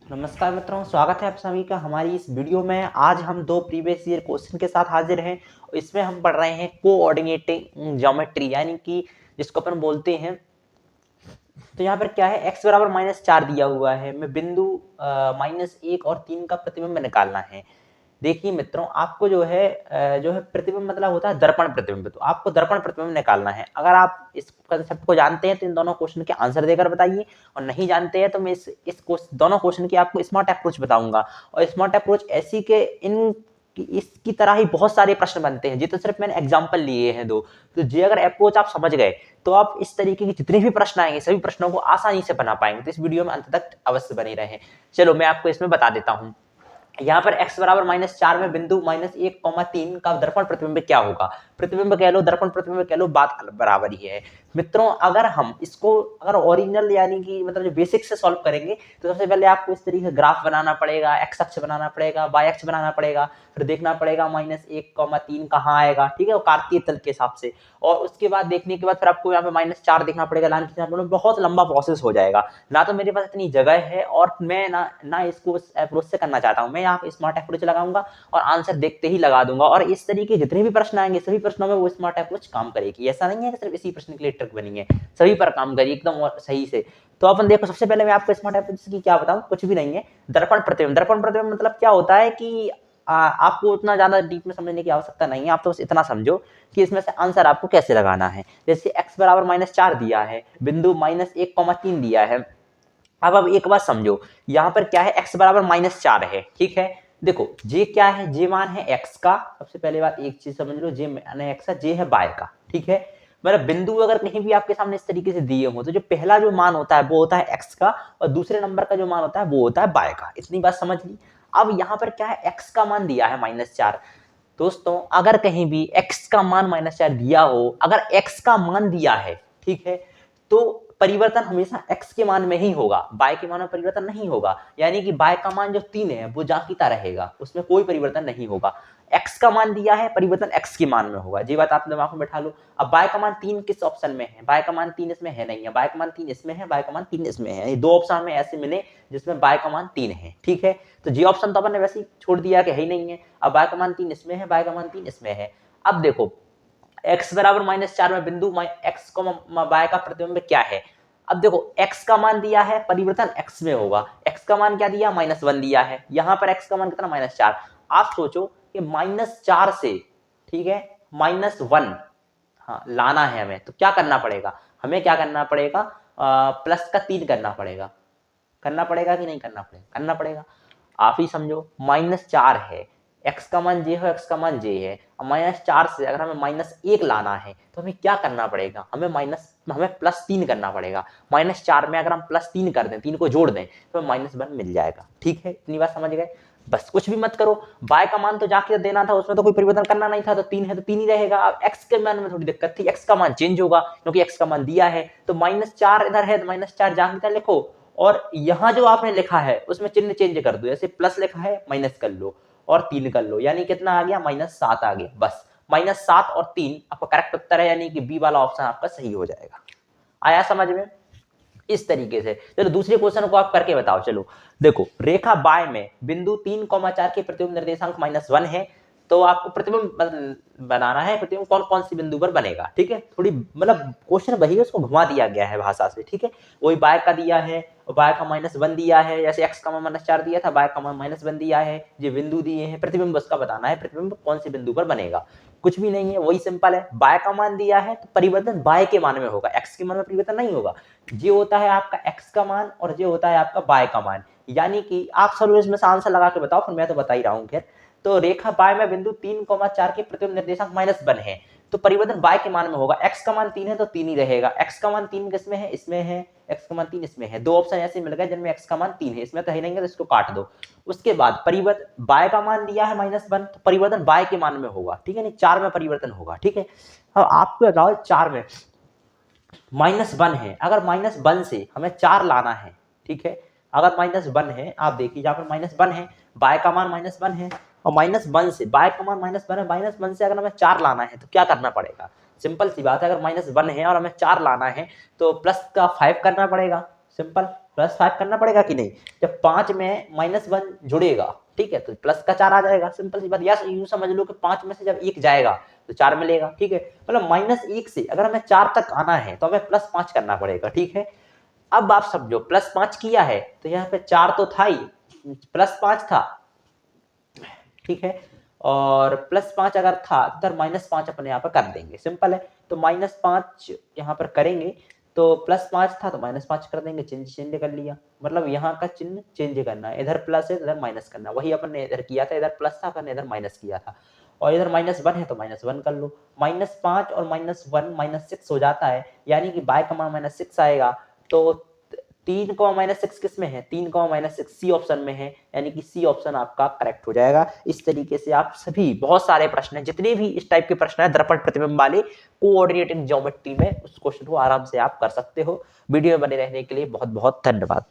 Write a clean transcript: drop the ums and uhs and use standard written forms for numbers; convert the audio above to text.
नमस्कार मित्रों, स्वागत है आप सभी का हमारी इस वीडियो में। आज हम दो प्रीवियस ईयर क्वेश्चन के साथ हाजिर हैं। इसमें हम पढ़ रहे हैं कोऑर्डिनेटिंग ज्योमेट्री, यानी कि जिसको अपन बोलते हैं। तो यहाँ पर क्या है, x बराबर -4 दिया हुआ है, मैं बिंदु -1 और 3 का प्रतिबिंब निकालना है। देखिए मित्रों, आपको जो है प्रतिबिंब मतलब होता है दर्पण प्रतिबिंब। तो आपको दर्पण प्रतिबिंब निकालना है। अगर आप इस कंसेप्ट को जानते हैं तो इन दोनों क्वेश्चन के आंसर देकर बताइए, और नहीं जानते हैं तो मैं इस दोनों क्वेश्चन की आपको स्मार्ट अप्रोच बताऊंगा। और स्मार्ट अप्रोच ऐसी के इसकी तरह ही बहुत सारे प्रश्न बनते हैं। ये तो सिर्फ मैंने एग्जाम्पल लिए हैं दो। तो ये अगर अप्रोच आप समझ गए तो आप इस तरीके के जितने भी प्रश्न आएंगे सभी प्रश्नों को आसानी से बना पाएंगे। तो इस वीडियो में अंत तक अवश्य बने रहें। चलो मैं आपको इसमें बता देता हूं। यहाँ पर x बराबर -4 में बिंदु -1,3 का दर्पण प्रतिबिंब क्या होगा। प्रतिबिंब कह लो, दर्पण प्रतिबिंब कह लो, बात बराबर ही है। मित्रों, अगर हम इसको ओरिजिनल यानी कि मतलब जो बेसिक से सॉल्व करेंगे तो सबसे पहले आपको इस तरीके से ग्राफ बनाना पड़ेगा, एक्स अक्ष बनाना पड़ेगा, वाई अक्ष बनाना पड़ेगा, फिर देखना पड़ेगा -1,3 कहाँ आएगा, ठीक है, वो कार्तीय तल के हिसाब से। और उसके बाद देखने के बाद फिर आपको यहाँ पे -4 देखना पड़ेगा, लाइन खींचना पड़ेगा, बहुत लंबा प्रोसेस हो जाएगा। ना तो मेरे पास इतनी जगह है और मैं ना इसको इस अप्रोच से करना चाहता हूँ। मैं यहाँ पे स्मार्ट अप्रोच लगाऊंगा और आंसर देखते ही लगा दूंगा। और इस तरीके जितने भी प्रश्न आएंगे सभी प्रश्नों में वो स्मार्ट अप्रोच काम करेगी। ऐसा नहीं है कि सिर्फ इसी प्रश्न के लिए ट्रिक बनी है, सभी पर काम करेगी एकदम और सही से। तो अपन देखो, सबसे पहले मैं आपको स्मार्ट अप्रोच की क्या बताऊं, कुछ भी नहीं है। दर्पण प्रतिबिंब, दर्पण प्रतिबिंब मतलब क्या होता है कि आपको उतना ज्यादा डीप में समझने की आवश्यकता नहीं है। आप तो बस इतना समझो कि इसमें से आंसर आपको कैसे लगाना है। जैसे x बराबर -4 दिया है, बिंदु -1,3 दिया है। अब एक बात समझो, यहाँ पर क्या है, x बराबर -4 है, ठीक है। देखो जे क्या है, जे मान है x का। सबसे पहले बात एक चीज समझ लो, जे मान है x का, जे है y का, ठीक है। मतलब बिंदु अगर कहीं भी आपके सामने इस तरीके से दिए हो तो जो पहला जो मान होता है वो होता है x का, और दूसरे नंबर का जो मान होता है वो होता है y का। इतनी बात समझ ली। अब यहाँ पर क्या है, x का मान दिया है -4। दोस्तों, अगर कहीं भी x का मान -4 दिया हो, अगर x का मान दिया है, ठीक है, तो परिवर्तन हमेशा x के मान में ही होगा, y के मान में परिवर्तन नहीं होगा। यानी कि y का मान जो 3 है वो जाकीता रहेगा, उसमें कोई परिवर्तन नहीं होगा। x का मान दिया है, परिवर्तन x के मान में होगा। ये बात आप दिमाग में बैठा लो। अब y का मान 3 किस ऑप्शन में है, y का मान 3 इसमें है नहीं है, y का मान 3 इसमें है, y का मान 3 इसमें है। ये दो ऑप्शन में ऐसे मिले जिसमें y का मान 3 है, ठीक है। तो जी ऑप्शन तो अपन ने वैसे ही छोड़ दिया कि है ही नहीं है। अब y का मान 3 इसमें है, y का मान 3 इसमें है। अब देखो, x बराबर -4 में बिंदु x को y का प्रतिबिंब क्या है। अब देखो, x का मान दिया है, परिवर्तन x में होगा। x का मान क्या दिया, -1 दिया है। यहाँ पर x का मान कितना, -4। आप सोचो कि -4 से, ठीक है, -1, हाँ, लाना है हमें, तो क्या करना पड़ेगा, हमें क्या करना पड़ेगा, प्लस का 3 करना पड़ेगा। करना पड़ेगा कि नहीं करना पड़ेगा, करना पड़ेगा। आप ही समझो, -4 है, x का मान j है, x का मान j है। -4 से अगर हमें -1 लाना है तो हमें क्या करना पड़ेगा, हमें +3 करना पड़ेगा। -4 में अगर हम +3 कर दें, 3 को जोड़ दें तो हमें -1 मिल जाएगा, ठीक है। इतनी बात समझ गए। बस कुछ भी मत करो, y का मान तो जाके देना था, उसमें तो कोई परिवर्तन करना नहीं था, तो 3 है तो 3 ही रहेगा। अब x के मान में थोड़ी दिक्कत थी, x का मान चेंज होगा क्योंकि x का मान दिया है। तो -4 इधर है तो -4 जाके लिखो, और यहां जो आपने लिखा है उसमें चिन्ह चेंज कर दो। जैसे प्लस लिखा है, माइनस कर लो और 3 कर लो, यानी कितना आ गया, -7 आ गया। बस -7 और 3 आपका करेक्ट उत्तर है, यानी कि बी वाला ऑप्शन आपका सही हो जाएगा। आया समझ में। इस तरीके से चलो दूसरे क्वेश्चन को आप करके बताओ। चलो देखो, रेखा बाय में बिंदु 3,4 के प्रतिबिंब निर्देशांक -1 है। तो आपको प्रतिबिंब बनाना है, प्रतिबिंब कौन कौन सी बिंदु पर बनेगा, ठीक है। थोड़ी मतलब क्वेश्चन वही है, उसको घुमा दिया गया है भाषा से, ठीक है। वही बाय का दिया है, बाय का -1 दिया है, जैसे x का मान -4 दिया था, बाय का मान -1 दिया है। ये बिंदु दिए हैं, प्रतिबिंब उसका बताना है, प्रतिबिंब कौन सी बिंदु पर बनेगा। कुछ भी नहीं है, वही सिंपल है। बाय का मान दिया है तो परिवर्तन बाय के मान में होगा, x के मान में परिवर्तन नहीं होगा। ये होता है आपका x का मान और ये होता है आपका y का मान। यानी कि आप सब इसमें से आंसर लगा के बताओ, फिर मैं तो बता ही रहा हूं। खैर, तो रेखा बाय में बिंदु 3,4 के प्रतिबिंब निर्देशांक -1 है, तो परिवर्तन y के मान में होगा। x का मान 3 है तो 3 ही रहेगा। x का मान 3 किसमें है, इसमें है। x का मान 3 इसमें है। दो ऑप्शन ऐसे मिल गए जिनमें x का मान 3 है, इसमें तो है नहीं, तो इसको काट दो। उसके बाद परिवर्तन y का मान दिया है -1, तो परिवर्तन y के मान में होगा, ठीक है, नहीं 4 में परिवर्तन होगा, ठीक है। अब आपको बताओ, 4 में -1 है, अगर -1 से हमें 4 लाना है, ठीक है। अगर -1 है, आप देखिए यहाँ पर -1 है, y का मान -1 है, और -1 से y का मान -1 है, -1 से अगर हमें 4 लाना है तो क्या करना पड़ेगा। सिंपल सी बात है, अगर -1 है और हमें 4 लाना है तो प्लस का 5 करना पड़ेगा, सिंपल। +5 करना पड़ेगा कि नहीं? जब 5 में -1 जुड़ेगा, ठीक है, तो प्लस का 4 आ जाएगा, सिंपल सी बात। या यूं समझ लो कि 5 में से जब 1 जाएगा तो 4 मिलेगा, ठीक है। मतलब -1 से अगर हमें 4 तक आना है तो हमें +5 करना पड़ेगा, ठीक है। अब आप समझो +5 किया है तो यहाँ पे 4 तो था ही, +5 था, ठीक है। और +5 अगर था तो इधर -5 अपने यहाँ पर कर देंगे, सिंपल है। तो -5 यहाँ पर करेंगे तो +5 था तो -5 कर देंगे, चिन्ह चेंज कर लिया। मतलब यहाँ का चिन्ह चेंज करना है, इधर प्लस है इधर माइनस करना है। वही अपन ने इधर किया था, इधर प्लस था अपन ने इधर माइनस किया था। और इधर -1 है तो -1 कर लो। -5 और -1 -6 हो जाता है, यानी कि y का मान -6 आएगा। तो 3 -6 किस में है? 3 -6 सी ऑप्शन में है, यानी कि सी ऑप्शन आपका करेक्ट हो जाएगा। इस तरीके से आप सभी बहुत सारे प्रश्न हैं, जितने भी इस टाइप के प्रश्न हैं दर्पण प्रतिबिंब वाले कोऑर्डिनेटेड ज्योमेट्री में, उस क्वेश्चन को आराम से आप कर सकते हो। वीडियो में बने रहने के लिए बहुत बहुत धन्यवाद।